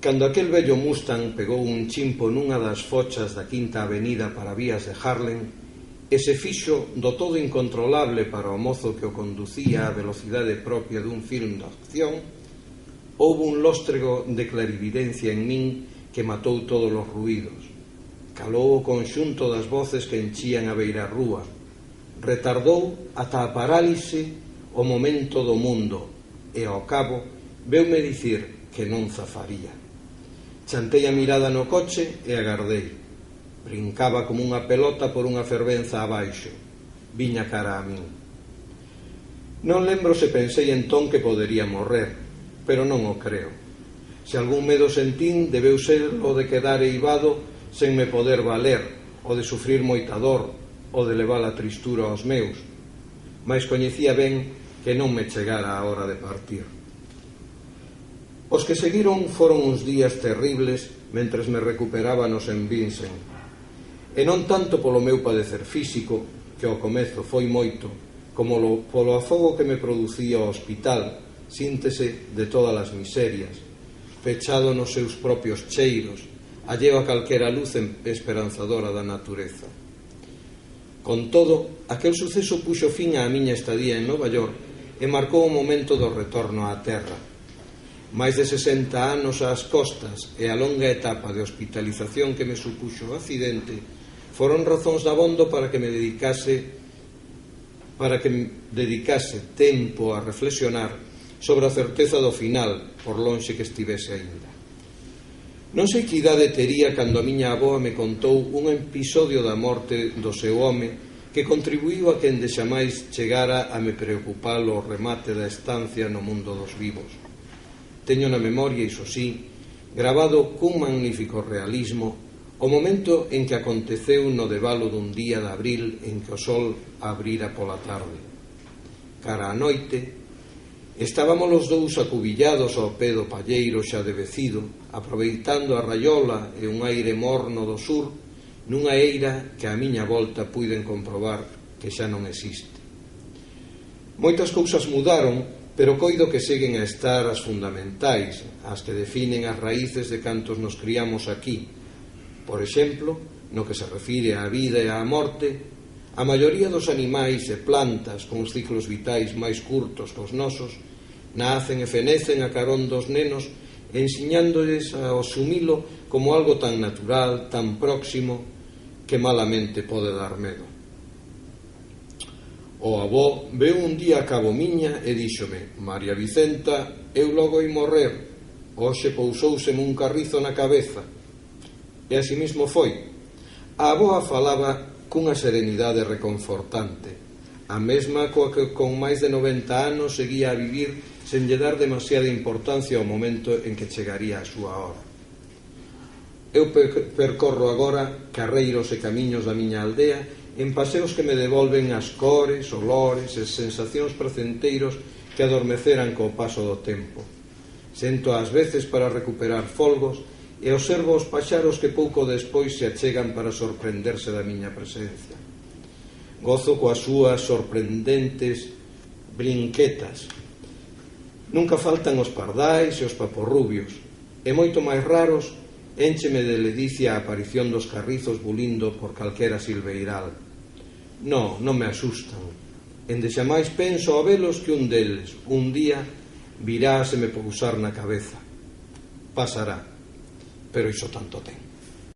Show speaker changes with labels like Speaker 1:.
Speaker 1: Cando aquel vello Mustang pegou un chimpo nunha das fochas da Quinta Avenida para vías de Harlem e se fixo do todo incontrolable para o mozo que o conducía a velocidade propia dun film de acción, houbo un lóstrego de clarividencia en min que matou todos os ruídos. Calou o conxunto das voces que enchían a beirarrúa, retardou ata a parálise o momento do mundo e, ao cabo, veume dicir que non zafaría. Chantei a mirada no coche e agardei. Brincaba como unha pelota por unha fervenza abaixo. Viña cara a min. Non lembro se pensei entón que podería morrer, pero non o creo. Se algún medo sentín, debeu ser o de quedar eivado sen me poder valer, o de sufrir moita dor, o de levar a tristura aos meus. Mais coñecía ben que non me chegara a hora de partir. Os que seguiron foron uns días terribles mentres me recuperaba no St. Vincent. E non tanto polo meu padecer físico, que ao comezo foi moito, como polo afogo que me producía o hospital, síntese de todas as miserias, fechado nos seus propios cheiros, alleo a calquera luz esperanzadora da natureza. Con todo, aquel suceso puxo fin á miña estadía en Nova York e marcou o momento do retorno á terra. Máis de 60 anos ás costas e a longa etapa de hospitalización que me supuxo o accidente foron razóns dabondo para que me dedicase tempo a reflexionar sobre a certeza do final, por lonxe que estivese aínda. Non sei que idade tería cando a miña avoa me contou un episodio da morte do seu home que contribuíu a que endexamais chegara a me preocupar o remate da estancia no mundo dos vivos. Teño na memoria, iso sí, gravado cun magnífico realismo o momento en que aconteceu no devalo dun día de abril en que o sol abrira pola tarde. Cara a noite, estábamos os dous acubillados ao pé do palleiro xa devecido, aproveitando a raiola e un aire morno do sur, nunha eira que a miña volta puiden comprobar que xa non existe. Moitas cousas mudaron, pero coido que seguen a estar as fundamentais, as que definen as raíces de cantos nos criamos aquí. Por exemplo, no que se refire á vida e á morte, a maioría dos animais e plantas con os ciclos vitais máis curtos que os nosos nacen e fenecen a carón dos nenos, ensiñándoles a asumilo como algo tan natural, tan próximo, que malamente pode dar medo. O avó veu un día a cabo miña e díxome: María Vicenta, eu logo ia morrer, hoxe pousouseme un carrizo na cabeza. E así mismo foi. A avoa falaba cunha serenidade reconfortante, a mesma coa que con máis de 90 anos seguía a vivir sen lle dar demasiada importancia ao momento en que chegaría a súa hora. Eu percorro agora carreiros e camiños da miña aldea en paseos que me devolven as cores, olores e sensacións placenteiros que adormeceran co paso do tempo. Sento ás veces para recuperar folgos e observo os paxaros que pouco despois se achegan para sorprenderse da miña presencia. Gozo coas súas sorprendentes brinquetas. Nunca faltan os pardais e os paporrubios, e moito máis raros, éncheme de ledicia a aparición dos carrizos bulindo por calquera silveiral. Non me asustan. Endexamais penso a velos que un deles, un día, virá a se me pousar na cabeza. Pasará, pero iso tanto ten.